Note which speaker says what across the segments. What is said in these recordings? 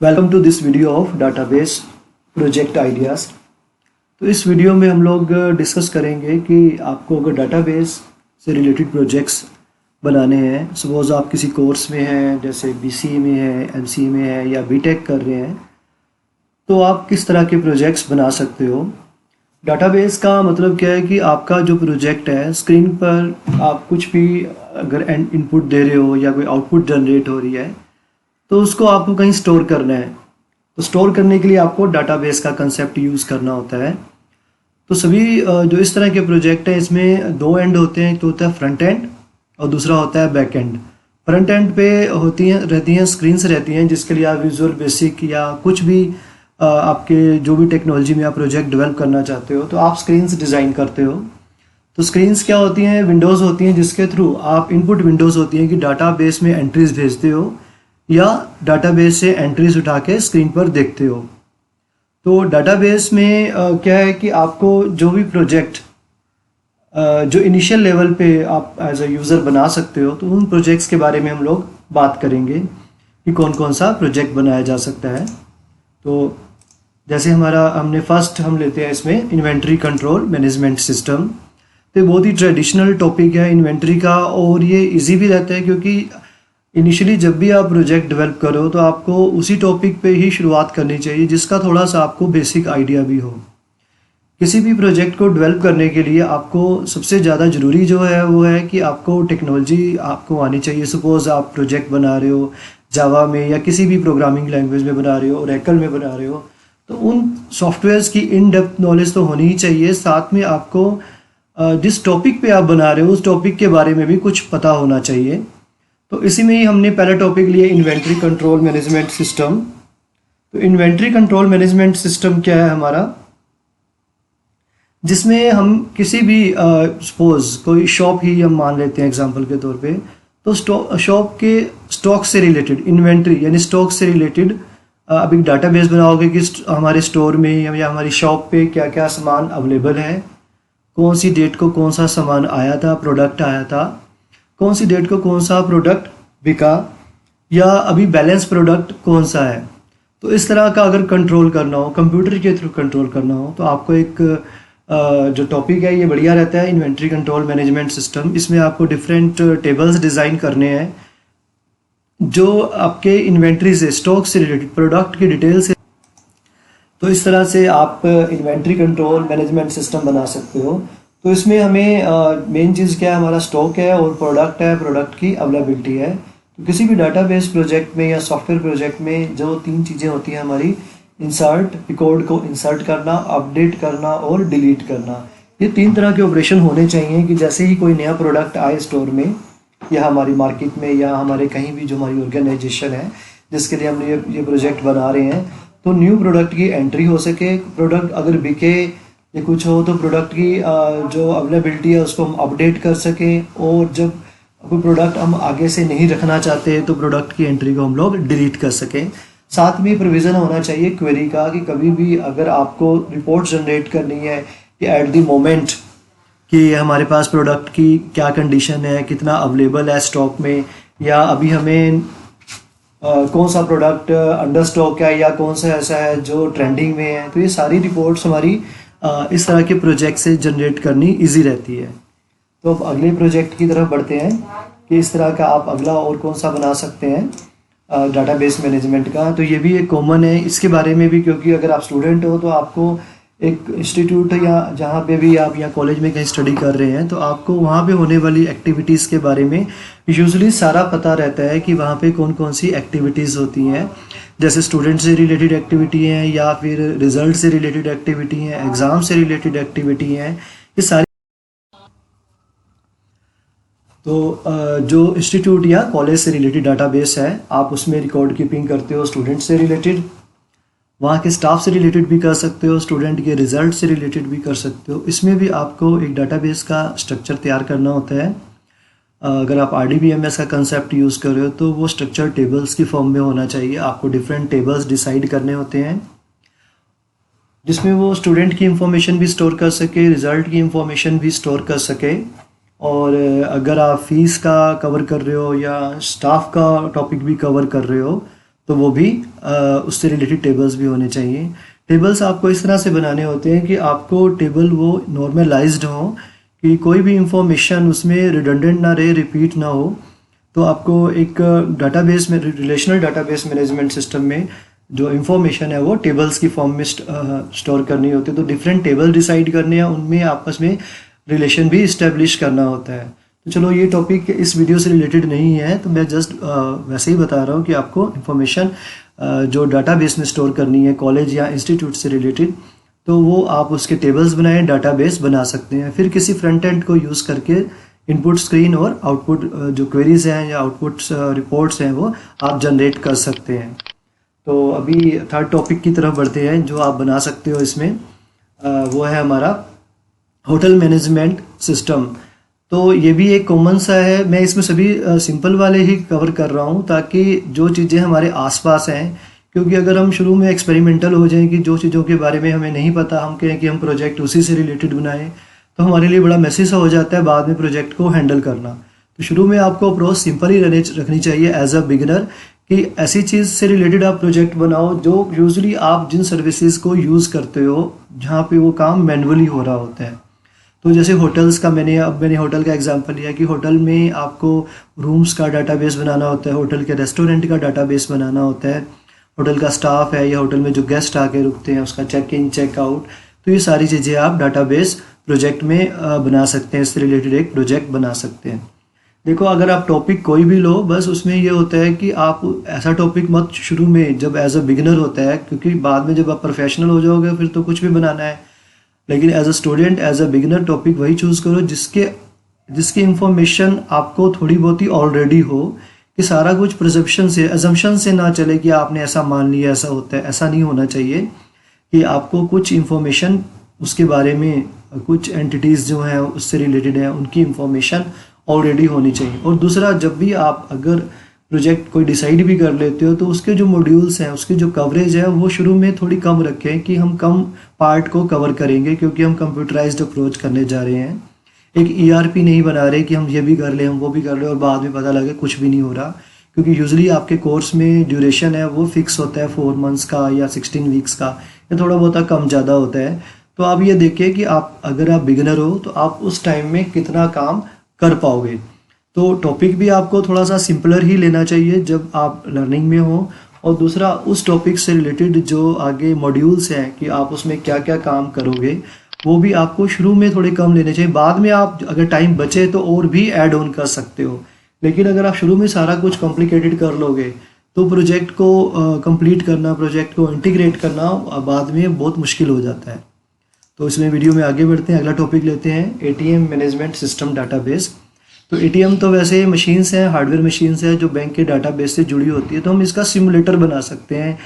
Speaker 1: Welcome to this video of database project ideas. तो इस video में हम लोग डिस्कस करेंगे कि आपको अगर डाटाबेस से रिलेटेड प्रोजेक्ट्स बनाने हैं, सपोज़ आप किसी कोर्स में हैं, जैसे बीसीए में है, एमसीए में है या बीटेक कर रहे हैं, तो आप किस तरह के प्रोजेक्ट्स बना सकते हो। डाटाबेस का मतलब क्या है कि आपका जो प्रोजेक्ट है, स्क्रीन पर आप कुछ भी अगर इनपुट दे रहे हो या कोई आउटपुट जनरेट हो रही है तो उसको आपको कहीं स्टोर करना है। तो स्टोर करने के लिए आपको डाटाबेस का कंसेप्ट यूज़ करना होता है। तो सभी जो इस तरह के प्रोजेक्ट हैं, इसमें दो एंड होते हैं, एक तो होता है फ्रंट एंड और दूसरा होता है बैक एंड। फ्रंट एंड पे रहती हैं स्क्रीन्स रहती हैं, जिसके लिए आप विजुअल बेसिक या कुछ भी आपके जो भी टेक्नोलॉजी में आप प्रोजेक्ट डेवलप करना चाहते हो तो आप स्क्रीन्स डिज़ाइन करते हो। तो स्क्रीन्स क्या होती हैं? विंडोज़ होती हैं, जिसके थ्रू आप इनपुट विंडोज़ होती हैं कि डाटाबेस में एंट्रीज भेजते हो या डाटाबेस से एंट्रीज उठा के स्क्रीन पर देखते हो। तो डाटाबेस में क्या है कि आपको जो भी प्रोजेक्ट जो इनिशियल लेवल पे आप एज अ यूज़र बना सकते हो, तो उन प्रोजेक्ट्स के बारे में हम लोग बात करेंगे कि कौन कौन सा प्रोजेक्ट बनाया जा सकता है। तो जैसे हम लेते हैं इसमें इन्वेंट्री कंट्रोल मैनेजमेंट सिस्टम। तो बहुत ही ट्रेडिशनल टॉपिक है इन्वेंट्री का, और ये इजी भी रहता है क्योंकि इनिशियली जब भी आप प्रोजेक्ट डेवलप करो तो आपको उसी टॉपिक पे ही शुरुआत करनी चाहिए जिसका थोड़ा सा आपको बेसिक आइडिया भी हो। किसी भी प्रोजेक्ट को डेवलप करने के लिए आपको सबसे ज़्यादा ज़रूरी जो है वो है कि आपको टेक्नोलॉजी आपको आनी चाहिए। सपोज़ आप प्रोजेक्ट बना रहे हो जावा में या किसी भी प्रोग्रामिंग लैंग्वेज में बना रहे हो, ओरेकल में बना रहे हो, तो उन सॉफ्टवेयर्स की इन डेप्थ नॉलेज तो होनी ही चाहिए। साथ में आपको जिस टॉपिक पे आप बना रहे हो उस टॉपिक के बारे में भी कुछ पता होना चाहिए। तो इसी में ही हमने पहला टॉपिक लिया इन्वेंट्री कंट्रोल मैनेजमेंट सिस्टम। तो इन्वेंट्री कंट्रोल मैनेजमेंट सिस्टम क्या है हमारा, जिसमें हम किसी भी सपोज कोई शॉप ही हम मान लेते हैं एग्जांपल के तौर पे, तो शॉप के स्टॉक से रिलेटेड इन्वेंट्री यानी स्टॉक से रिलेटेड अब एक डाटाबेस बनाओगे कि हमारे स्टोर में या हमारी शॉप पे क्या क्या सामान अवेलेबल है, कौन सी डेट को कौन सा सामान आया था, प्रोडक्ट आया था, कौन सी डेट को कौन सा प्रोडक्ट बिका, या अभी बैलेंस प्रोडक्ट कौन सा है। तो इस तरह का अगर कंट्रोल करना हो, कंप्यूटर के थ्रू कंट्रोल करना हो, तो आपको एक जो टॉपिक है ये बढ़िया रहता है इन्वेंट्री कंट्रोल मैनेजमेंट सिस्टम। इसमें आपको डिफरेंट टेबल्स डिज़ाइन करने हैं जो आपके इन्वेंट्री से, स्टॉक से रिलेटेड, प्रोडक्ट की डिटेल से। तो इस तरह से आप इन्वेंट्री कंट्रोल मैनेजमेंट सिस्टम बना सकते हो। तो इसमें हमें मेन चीज़ क्या है, हमारा स्टॉक है और प्रोडक्ट है, प्रोडक्ट की अवेलेबिलिटी है। तो किसी भी डाटाबेस प्रोजेक्ट में या सॉफ्टवेयर प्रोजेक्ट में जो तीन चीज़ें होती हैं हमारी, इंसर्ट, रिकॉर्ड को इंसर्ट करना, अपडेट करना और डिलीट करना। ये तीन तरह के ऑपरेशन होने चाहिए कि जैसे ही कोई नया प्रोडक्ट आए स्टोर में या हमारी मार्केट में या हमारे कहीं भी जो हमारी ऑर्गेनाइजेशन है जिसके लिए हम ये प्रोजेक्ट बना रहे हैं, तो न्यू प्रोडक्ट की एंट्री हो सके। प्रोडक्ट अगर बिके या कुछ हो तो प्रोडक्ट की जो अवेलेबिलिटी है उसको हम अपडेट कर सकें, और जब कोई प्रोडक्ट हम आगे से नहीं रखना चाहते तो प्रोडक्ट की एंट्री को हम लोग डिलीट कर सकें। साथ में प्रोविज़न होना चाहिए क्वेरी का कि कभी भी अगर आपको रिपोर्ट जनरेट करनी है कि एट द मोमेंट कि हमारे पास प्रोडक्ट की क्या कंडीशन है, कितना अवेलेबल है स्टॉक में, या अभी हमें कौन सा प्रोडक्ट अंडर स्टॉक है या कौन सा ऐसा है जो ट्रेंडिंग में है, तो ये सारी रिपोर्ट्स हमारी इस तरह के प्रोजेक्ट से जनरेट करनी इजी रहती है। तो अब अगले प्रोजेक्ट की तरफ बढ़ते हैं कि इस तरह का आप अगला और कौन सा बना सकते हैं डाटाबेस मैनेजमेंट का। तो ये भी एक कॉमन है इसके बारे में भी, क्योंकि अगर आप स्टूडेंट हो तो आपको एक इंस्टीट्यूट या जहाँ पे भी आप या कॉलेज में कहीं स्टडी कर रहे हैं तो आपको वहाँ पे होने वाली एक्टिविटीज़ के बारे में यूजुअली सारा पता रहता है कि वहाँ पे कौन कौन सी एक्टिविटीज़ होती हैं। जैसे स्टूडेंट से रिलेटेड एक्टिविटी हैं या फिर रिजल्ट से रिलेटेड एक्टिविटी हैं, एग्ज़ाम से रिलेटेड एक्टिविटी हैं, ये सारी। तो जो इंस्टीट्यूट या कॉलेज से रिलेटेड डाटाबेस है, आप उसमें रिकॉर्ड कीपिंग करते हो स्टूडेंट से रिलेटेड, वहाँ के स्टाफ से रिलेटेड भी कर सकते हो, स्टूडेंट के रिजल्ट से रिलेटेड भी कर सकते हो। इसमें भी आपको एक डाटाबेस का स्ट्रक्चर तैयार करना होता है। अगर आप RDBMS का कंसेप्ट यूज़ कर रहे हो तो वो स्ट्रक्चर टेबल्स की फॉर्म में होना चाहिए। आपको डिफरेंट टेबल्स डिसाइड करने होते हैं जिसमें वो स्टूडेंट की इंफॉर्मेशन भी स्टोर कर सके, रिज़ल्ट की इंफॉर्मेशन भी स्टोर कर सके, और अगर आप फीस का कवर कर रहे हो या स्टाफ का टॉपिक भी कवर कर रहे हो तो वो भी उससे रिलेटेड टेबल्स भी होने चाहिए। टेबल्स आपको इस तरह से बनाने होते हैं कि आपको टेबल वो नॉर्मलाइज्ड हो, कि कोई भी इंफॉर्मेशन उसमें रिडंडेंट ना रहे, रिपीट ना हो। तो आपको एक डाटाबेस में, रिलेशनल डाटाबेस मैनेजमेंट सिस्टम में जो इंफॉर्मेशन है वो टेबल्स की फॉर्म में स्टोर करनी होती है। तो डिफरेंट टेबल डिसाइड करने हैं, उनमें आपस में रिलेशन भी इस्टेब्लिश करना होता है। तो चलो ये टॉपिक इस वीडियो से रिलेटेड नहीं है, तो मैं जस्ट वैसे ही बता रहा हूँ कि आपको इंफॉर्मेशन जो डाटाबेस में स्टोर करनी है कॉलेज या इंस्टीट्यूट से रिलेटेड, तो वो आप उसके टेबल्स बनाएं, डाटाबेस बना सकते हैं। फिर किसी फ्रंट एंड को यूज़ करके इनपुट स्क्रीन और आउटपुट जो क्वेरीज हैं या आउटपुट्स रिपोर्ट्स हैं वो आप जनरेट कर सकते हैं। तो अभी थर्ड टॉपिक की तरफ बढ़ते हैं जो आप बना सकते हो इसमें, वो है हमारा होटल मैनेजमेंट सिस्टम। तो ये भी एक कॉमन सा है, मैं इसमें सभी सिंपल वाले ही कवर कर रहा हूँ ताकि जो चीज़ें हमारे आसपास हैं, क्योंकि अगर हम शुरू में एक्सपेरिमेंटल हो जाएं कि जो चीज़ों के बारे में हमें नहीं पता, हम कहें कि हम प्रोजेक्ट उसी से रिलेटेड बनाएं, तो हमारे लिए बड़ा मैसी सा हो जाता है बाद में प्रोजेक्ट को हैंडल करना। तो शुरू में आपको अप्रोच सिंपल ही रखनी चाहिए एज अ बिगिनर, कि ऐसी चीज़ से रिलेटेड आप प्रोजेक्ट बनाओ जो यूजुअली आप जिन सर्विसेज को यूज़ करते हो जहाँ पे वो काम मैनुअली हो रहा होता है। तो जैसे होटल्स का मैंने होटल का एग्जांपल लिया कि होटल में आपको रूम्स का डाटाबेस बनाना होता है, होटल के रेस्टोरेंट का डाटाबेस बनाना होता है, होटल का स्टाफ है या होटल में जो गेस्ट आके रुकते हैं उसका चेक इन चेक आउट। तो ये सारी चीज़ें आप डाटाबेस प्रोजेक्ट में बना सकते हैं, इससे रिलेटेड एक प्रोजेक्ट बना सकते हैं। देखो अगर आप टॉपिक कोई भी लो, बस उसमें ये होता है कि आप ऐसा टॉपिक मत शुरू में जब एज अ बिगिनर होता है, क्योंकि बाद में जब आप प्रोफेशनल हो जाओगे फिर तो कुछ भी बनाना है। लेकिन as a student, as a beginner topic वही चूज़ करो जिसकी इंफॉर्मेशन आपको थोड़ी बहुत ही ऑलरेडी हो, कि सारा कुछ परसेप्शन से, अजम्पशन से ना चले कि आपने ऐसा मान लिया ऐसा होता है। ऐसा नहीं होना चाहिए, कि आपको कुछ इंफॉर्मेशन उसके बारे में, कुछ एंटिटीज़ जो हैं उससे रिलेटेड हैं उनकी इंफॉर्मेशन ऑलरेडी होनी चाहिए। और दूसरा, जब भी आप अगर प्रोजेक्ट कोई डिसाइड भी कर लेते हो तो उसके जो मॉड्यूल्स हैं, उसकी जो कवरेज है वो शुरू में थोड़ी कम रखें, कि हम कम पार्ट को कवर करेंगे क्योंकि हम कंप्यूटराइज्ड अप्रोच करने जा रहे हैं। एक ईआरपी नहीं बना रहे कि हम ये भी कर लें हम वो भी कर लें और बाद में पता लगे कुछ भी नहीं हो रहा, क्योंकि यूजुअली आपके कोर्स में ड्यूरेशन है वो फिक्स होता है 4 मंथ्स का या 16 वीक्स का, या थोड़ा बहुत कम ज़्यादा होता है। तो आप ये देखिए कि आप अगर आप बिगिनर हो तो आप उस टाइम में कितना काम कर पाओगे। तो टॉपिक भी आपको थोड़ा सा सिंपलर ही लेना चाहिए जब आप लर्निंग में हो। और दूसरा, उस टॉपिक से रिलेटेड जो आगे मॉड्यूल्स हैं कि आप उसमें क्या क्या काम करोगे, वो भी आपको शुरू में थोड़े कम लेने चाहिए। बाद में आप अगर टाइम बचे तो और भी ऐड ऑन कर सकते हो, लेकिन अगर आप शुरू में सारा कुछ कॉम्प्लिकेटेड कर लोगे तो प्रोजेक्ट को कंप्लीट करना, प्रोजेक्ट को इंटीग्रेट करना बाद में बहुत मुश्किल हो जाता है। तो इसमें वीडियो में आगे बढ़ते हैं, अगला टॉपिक लेते हैं, एटीएम मैनेजमेंट सिस्टम डाटाबेस। तो एटीएम तो वैसे मशीन्स हैं, हार्डवेयर मशीन्स हैं जो बैंक के डाटाबेस से जुड़ी होती है। तो हम इसका सिमुलेटर बना सकते हैं,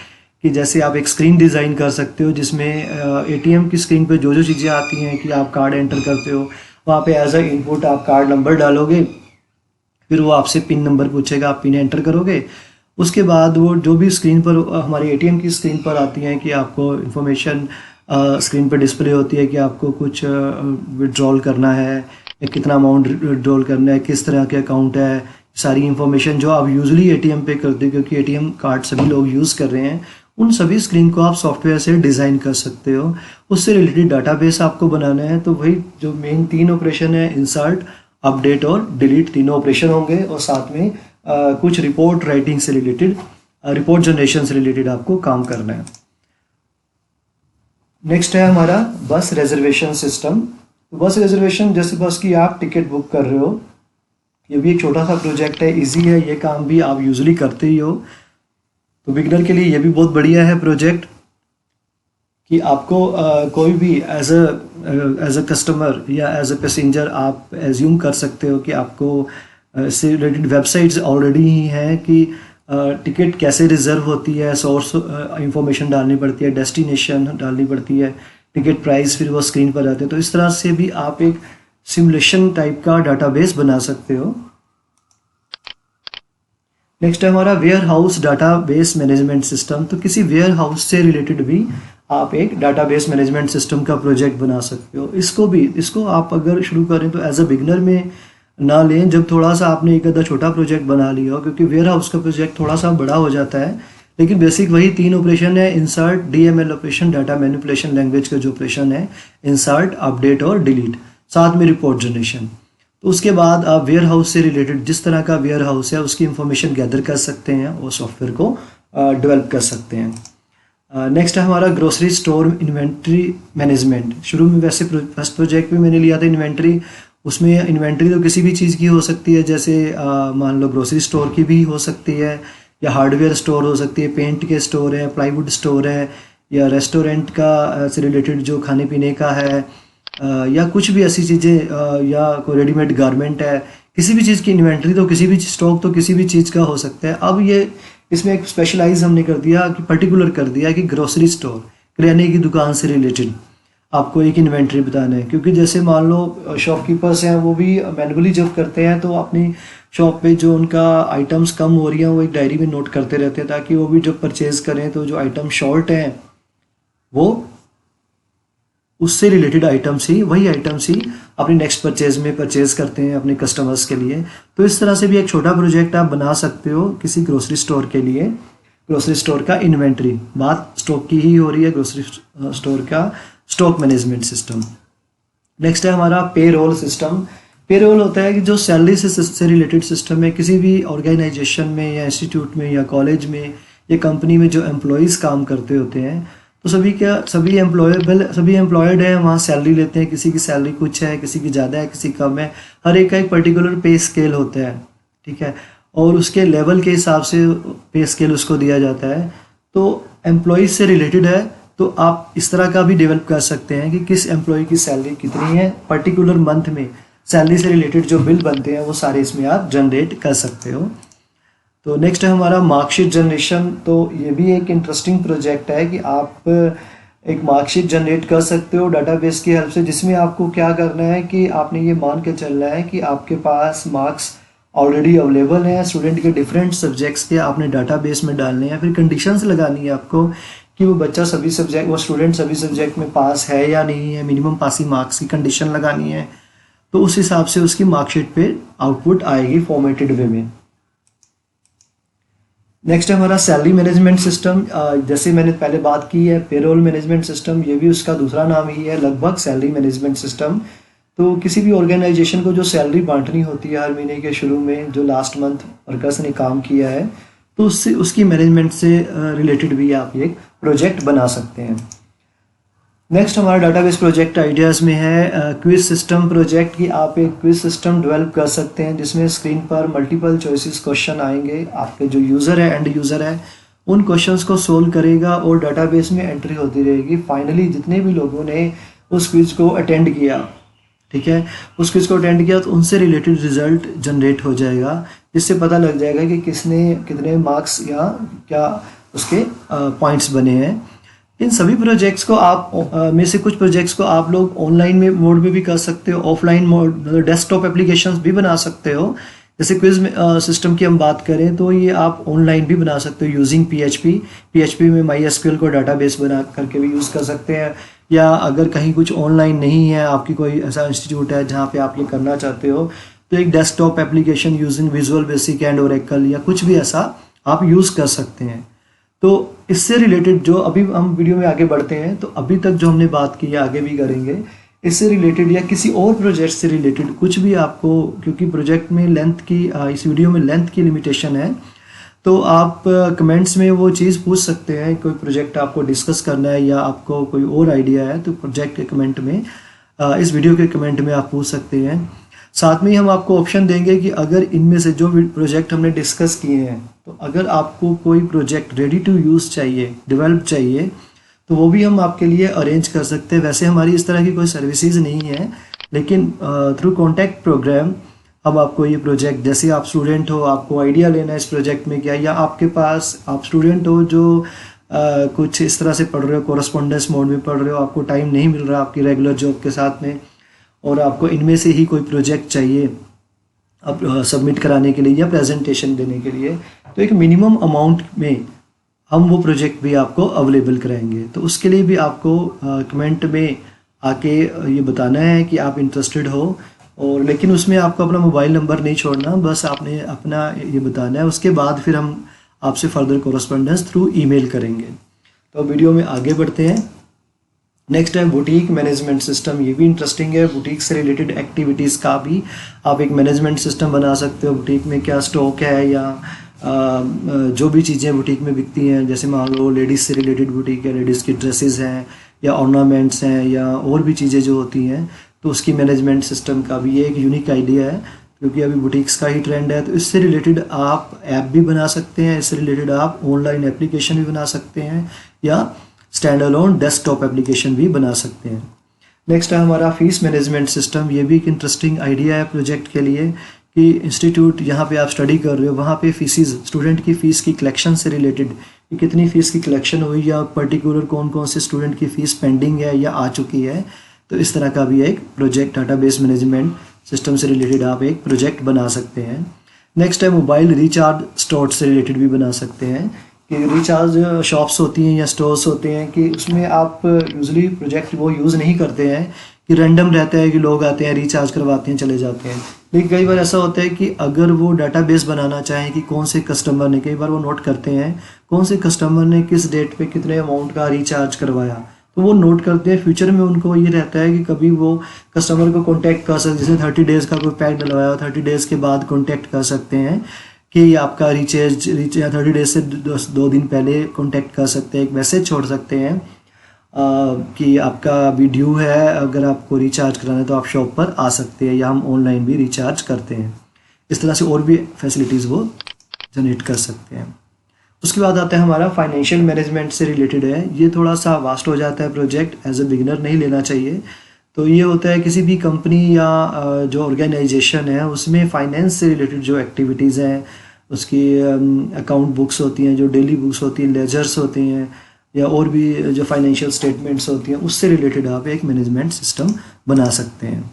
Speaker 1: कि जैसे आप एक स्क्रीन डिज़ाइन कर सकते हो जिसमें एटीएम की स्क्रीन पे जो जो चीज़ें आती हैं, कि आप कार्ड एंटर करते हो, वहाँ पे एज अ इनपुट आप कार्ड नंबर डालोगे, फिर वो आपसे पिन नंबर पूछेगा, आप पिन एंटर करोगे। उसके बाद वो जो भी स्क्रीन पर हमारी एटीएम की स्क्रीन पर आती हैं कि आपको इन्फॉर्मेशन स्क्रीन पर डिस्प्ले होती है कि आपको कुछ विड्रॉल करना है या कितना अमाउंट विड्रॉल करना है, किस तरह के अकाउंट है, सारी इन्फॉर्मेशन जो आप यूजुअली एटीएम पे करते हो, क्योंकि एटीएम कार्ड सभी लोग यूज़ कर रहे हैं, उन सभी स्क्रीन को आप सॉफ्टवेयर से डिज़ाइन कर सकते हो। उससे रिलेटेड डाटाबेस आपको बनाना है। तो वही जो मेन 3 ऑपरेशन है, इंसर्ट, अपडेट और डिलीट, तीनों ऑपरेशन होंगे। और साथ में कुछ रिपोर्ट राइटिंग से रिलेटेड, रिपोर्ट जनरेशन से रिलेटेड आपको काम करना है। नेक्स्ट है हमारा बस रिजर्वेशन सिस्टम। बस रिजर्वेशन, जैसे बस की आप टिकट बुक कर रहे हो, ये भी एक छोटा सा प्रोजेक्ट है, इजी है, ये काम भी आप यूजुअली करते ही हो। तो बिगिनर के लिए ये भी बहुत बढ़िया है प्रोजेक्ट, कि आपको कोई भी एज अ कस्टमर या एज अ पैसेंजर आप एज्यूम कर सकते हो कि आपको इससे रिलेटेड वेबसाइट्स ऑलरेडी ही हैं कि टिकट कैसे रिज़र्व होती है, सोर्स इंफॉर्मेशन डालनी पड़ती है, डेस्टिनेशन डालनी पड़ती है, टिकट प्राइस फिर वो स्क्रीन पर आते हैं। तो इस तरह से भी आप एक सिमुलेशन टाइप का डाटाबेस बना सकते हो। नेक्स्ट है हमारा warehouse database management system. तो किसी वेयर हाउस से रिलेटेड भी आप एक डाटाबेस मैनेजमेंट सिस्टम का प्रोजेक्ट बना सकते हो। इसको आप अगर शुरू करें तो एज अ बिगनर में ना लें, जब थोड़ा सा आपने एक आधा छोटा प्रोजेक्ट बना लिया हो, क्योंकि वेयर हाउस का प्रोजेक्ट थोड़ा सा बड़ा हो जाता है। लेकिन बेसिक वही 3 ऑपरेशन है, insert, DML operation, data manipulation language का जो ऑपरेशन है, इंसर्ट, अपडेट और डिलीट, साथ में रिपोर्ट जनरेशन। तो उसके बाद आप वेयर हाउस से रिलेटेड जिस तरह का वेयर हाउस है उसकी इंफॉर्मेशन गैदर कर सकते हैं और सॉफ्टवेयर को डेवलप कर सकते हैं। नेक्स्ट है हमारा ग्रोसरी स्टोर इन्वेंट्री मैनेजमेंट। शुरू में वैसे फर्स्ट प्रोजेक्ट में मैंने लिया था इन्वेंट्री। उसमें इन्वेंट्री तो किसी भी चीज़ की हो सकती है, जैसे मान लो ग्रोसरी स्टोर की भी हो सकती है, या हार्डवेयर स्टोर हो सकती है, पेंट के स्टोर है, प्लाईवुड स्टोर है, या रेस्टोरेंट का से रिलेटेड जो खाने पीने का है, या कुछ भी ऐसी चीज़ें, या कोई रेडीमेड गारमेंट है। किसी भी चीज़ की इन्वेंट्री तो किसी भी स्टॉक तो किसी भी चीज़ का हो सकता है। अब ये इसमें एक स्पेशलाइज हमने कर दिया कि पर्टिकुलर कर दिया कि ग्रोसरी स्टोर, किराने की दुकान से रिलेटेड आपको एक इन्वेंट्री बताना है। क्योंकि जैसे मान लो शॉपकीपर्स हैं वो भी मैनुअली जब करते हैं तो अपनी शॉप पे जो उनका आइटम्स कम हो रही हैं वो एक डायरी में नोट करते रहते हैं, ताकि वो भी जब परचेज़ करें तो जो आइटम शॉर्ट हैं वो उससे रिलेटेड आइटम्स ही, वही आइटम्स ही अपनी नेक्स्ट परचेज में परचेज करते हैं अपने कस्टमर्स के लिए। तो इस तरह से भी एक छोटा प्रोजेक्ट आप बना सकते हो किसी ग्रोसरी स्टोर के लिए। ग्रोसरी स्टोर का इन्वेंट्री, बात स्टॉक की ही हो रही है, ग्रोसरी स्टोर का स्टॉक मैनेजमेंट सिस्टम। नेक्स्ट है हमारा पेरोल सिस्टम। पेरोल होता है कि जो सैलरी से रिलेटेड सिस्टम है, किसी भी ऑर्गेनाइजेशन में या इंस्टीट्यूट में या कॉलेज में या कंपनी में जो एम्प्लॉयज़ काम करते होते हैं, तो सभी एम्प्लॉयड है, वहाँ सैलरी लेते हैं। किसी की सैलरी कुछ है, किसी की ज़्यादा है, किसी कम है। हर एक का एक पर्टिकुलर पे स्केल होता है, ठीक है, और उसके लेवल के हिसाब से पे स्केल उसको दिया जाता है। तो एम्प्लॉयज़ से रिलेटेड है तो आप इस तरह का भी डेवलप कर सकते हैं कि किस एम्प्लॉय की सैलरी कितनी है, पर्टिकुलर मंथ में सैलरी से रिलेटेड जो बिल बनते हैं वो सारे इसमें आप जनरेट कर सकते हो। तो नेक्स्ट है हमारा मार्कशीट जनरेशन। तो ये भी एक इंटरेस्टिंग प्रोजेक्ट है कि आप एक मार्कशीट जनरेट कर सकते हो डाटाबेस की हेल्प से, जिसमें आपको क्या करना है कि आपने ये मान के चलना है कि आपके पास मार्क्स ऑलरेडी अवेलेबल हैं स्टूडेंट के डिफरेंट सब्जेक्ट्स के, आपने डाटाबेस में डालने हैं। फिर कंडीशंस लगानी है आपको कि वो बच्चा वो स्टूडेंट सभी सब्जेक्ट में पास है या नहीं है, मिनिमम पासिंग मार्क्स की कंडीशन लगानी है। तो उस हिसाब से उसकी मार्कशीट पे आउटपुट आएगी फॉर्मेटेड वे में। नेक्स्ट है हमारा सैलरी मैनेजमेंट सिस्टम। जैसे मैंने पहले बात की है पेरोल मैनेजमेंट सिस्टम, ये भी उसका दूसरा नाम ही है लगभग, सैलरी मैनेजमेंट सिस्टम। तो किसी भी ऑर्गेनाइजेशन को जो सैलरी बांटनी होती है हर महीने के शुरू में, जो लास्ट मंथ वर्कर्स ने काम किया है, तो उससे उसकी मैनेजमेंट से रिलेटेड भी आप एक प्रोजेक्ट बना सकते हैं। नेक्स्ट हमारा डाटाबेस प्रोजेक्ट आइडियाज़ में है क्विज सिस्टम प्रोजेक्ट, कि आप एक क्विज सिस्टम डेवलप कर सकते हैं जिसमें स्क्रीन पर मल्टीपल चॉइसेस क्वेश्चन आएंगे। आपके जो यूज़र है, एंड यूज़र है, उन क्वेश्चंस को सोल्व करेगा और डाटाबेस में एंट्री होती रहेगी। फाइनली जितने भी लोगों ने उस क्विज को अटेंड किया, ठीक है, उस क्विज को अटेंड किया, तो उनसे रिलेटेड रिजल्ट जनरेट हो जाएगा, जिससे पता लग जाएगा कि किसने कितने मार्क्स या क्या उसके पॉइंट्स बने हैं। इन सभी प्रोजेक्ट्स को आप में से कुछ प्रोजेक्ट्स को आप लोग ऑनलाइन में मोड में भी कर सकते हो, ऑफलाइन मोड मतलब डेस्कटॉप एप्लीकेशंस भी बना सकते हो। जैसे क्विज सिस्टम की हम बात करें तो ये आप ऑनलाइन भी बना सकते हो यूजिंग PHP में MySQL को डाटाबेस बना करके भी यूज़ कर सकते हैं। या अगर कहीं कुछ ऑनलाइन नहीं है, आपकी कोई ऐसा इंस्टीट्यूट है जहाँ पे आप ये करना चाहते हो, तो एक desktop application using visual basic and Oracle या कुछ भी ऐसा आप यूज़ कर सकते हैं। तो इससे रिलेटेड जो अभी हम वीडियो में आगे बढ़ते हैं, तो अभी तक जो हमने बात की है आगे भी करेंगे, इससे रिलेटेड या किसी और प्रोजेक्ट से रिलेटेड कुछ भी आपको, क्योंकि प्रोजेक्ट में लेंथ की इस वीडियो में लेंथ की लिमिटेशन है, तो आप कमेंट्स में वो चीज़ पूछ सकते हैं। कोई प्रोजेक्ट आपको डिस्कस करना है या आपको कोई और आइडिया है तो प्रोजेक्ट के कमेंट में, इस वीडियो के कमेंट में आप पूछ सकते हैं। साथ में ही हम आपको ऑप्शन देंगे कि अगर इनमें से जो प्रोजेक्ट हमने डिस्कस किए हैं, तो अगर आपको कोई प्रोजेक्ट रेडी टू यूज़ चाहिए, डेवलप चाहिए, तो वो भी हम आपके लिए अरेंज कर सकते हैं। वैसे हमारी इस तरह की कोई सर्विसेज नहीं है, लेकिन थ्रू कॉन्टैक्ट प्रोग्राम हम आपको ये प्रोजेक्ट, जैसे आप स्टूडेंट हो, आपको आइडिया लेना है इस प्रोजेक्ट में क्या, या आपके पास आप स्टूडेंट हो जो कुछ इस तरह से पढ़ रहे हो, कोरस्पोंडेंस मोड में पढ़ रहे हो, आपको टाइम नहीं मिल रहा आपकी रेगुलर जॉब के साथ में, और आपको इनमें से ही कोई प्रोजेक्ट चाहिए अब सबमिट कराने के लिए या प्रेजेंटेशन देने के लिए, तो एक मिनिमम अमाउंट में हम वो प्रोजेक्ट भी आपको अवेलेबल कराएंगे। तो उसके लिए भी आपको कमेंट में आके ये बताना है कि आप इंटरेस्टेड हो, और लेकिन उसमें आपको अपना मोबाइल नंबर नहीं छोड़ना, बस आपने अपना ये बताना है। उसके बाद फिर हम आपसे फर्दर कोरस्पॉन्डेंस थ्रू ईमेल करेंगे। तो वीडियो में आगे बढ़ते हैं। नेक्स्ट है बुटीक मैनेजमेंट सिस्टम। ये भी इंटरेस्टिंग है। बुटीक से रिलेटेड एक्टिविटीज़ का भी आप एक मैनेजमेंट सिस्टम बना सकते हो। बुटीक में क्या स्टॉक है या जो भी चीज़ें बुटीक में बिकती हैं, जैसे मान लो लेडीज़ से रिलेटेड बुटीक है, लेडीज़ की ड्रेसेस हैं या ऑर्नामेंट्स हैं या और भी चीज़ें जो होती हैं, तो उसकी मैनेजमेंट सिस्टम का भी ये एक यूनिक आइडिया है, क्योंकि अभी बुटीक्स का ही ट्रेंड है। तो इससे रिलेटेड आप ऐप भी बना सकते हैं, इससे रिलेटेड आप ऑनलाइन एप्लीकेशन भी बना सकते हैं या स्टैंड अलोन डेस्कटॉप एप्लीकेशन भी बना सकते हैं। नेक्स्ट है हमारा फीस मैनेजमेंट सिस्टम। ये भी एक इंटरेस्टिंग आइडिया है प्रोजेक्ट के लिए कि इंस्टीट्यूट जहाँ पे आप स्टडी कर रहे हो वहाँ पे फीसिस, स्टूडेंट की फ़ीस की कलेक्शन से रिलेटेड कि कितनी फ़ीस की कलेक्शन हुई या पर्टिकुलर कौन कौन से स्टूडेंट की फ़ीस पेंडिंग है या आ चुकी है। तो इस तरह का भी एक प्रोजेक्ट डाटाबेस मैनेजमेंट सिस्टम से रिलेटेड आप एक प्रोजेक्ट बना सकते हैं। नेक्स्ट है मोबाइल रिचार्ज स्टोर से रिलेटेड भी बना सकते हैं कि रिचार्ज शॉप्स होती हैं या स्टोर्स होते हैं कि उसमें आप यूजली प्रोजेक्ट वो यूज़ नहीं करते हैं कि रैंडम रहता है कि लोग आते हैं रिचार्ज करवाते हैं चले जाते हैं। लेकिन कई बार ऐसा होता है कि अगर वो डाटाबेस बनाना चाहें कि कौन से कस्टमर ने, कई बार वो नोट करते हैं कौन से कस्टमर ने किस डेट पे कितने अमाउंट का रिचार्ज करवाया, तो वो नोट करते हैं। फ्यूचर में उनको ये रहता है कि कभी वो कस्टमर को कॉन्टैक्ट कर सकते, जैसे 30 डेज़ का कोई पैक डलवाया, 30 डेज़ के बाद कॉन्टैक्ट कर सकते हैं कि आपका रिचार्ज 30 डेज से 2 दिन पहले कॉन्टैक्ट कर सकते हैं, एक मैसेज छोड़ सकते हैं कि आपका अभी ड्यू है, अगर आपको रिचार्ज कराना है तो आप शॉप पर आ सकते हैं या हम ऑनलाइन भी रिचार्ज करते हैं। इस तरह से और भी फैसिलिटीज़ वो जनरेट कर सकते हैं। उसके बाद आता है हमारा फाइनेंशियल मैनेजमेंट से रिलेटेड है। ये थोड़ा सा वास्ट हो जाता है प्रोजेक्ट, एज ए बिगिनर नहीं लेना चाहिए। तो ये होता है किसी भी कंपनी या जो ऑर्गेनाइजेशन है उसमें फाइनेंस से रिलेटेड जो एक्टिविटीज़ हैं, उसकी अकाउंट बुक्स होती हैं, जो डेली बुक्स होती हैं, लेजर्स होते हैं या और भी जो फाइनेंशियल स्टेटमेंट्स होती हैं, उससे रिलेटेड आप एक मैनेजमेंट सिस्टम बना सकते हैं।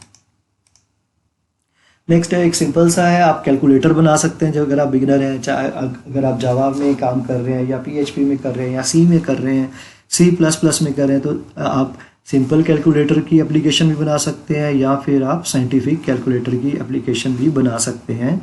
Speaker 1: नेक्स्ट है एक सिंपल सा है, आप कैलकुलेटर बना सकते हैं। जो अगर आप बिगिनर हैं, चाहे अगर आप जावा में काम कर रहे हैं या PHP में कर रहे हैं या C में कर रहे हैं, C++ में कर रहे हैं, तो आप सिंपल कैलकुलेटर की एप्लीकेशन भी बना सकते हैं या फिर आप साइंटिफिक कैलकुलेटर की एप्लीकेशन भी बना सकते हैं।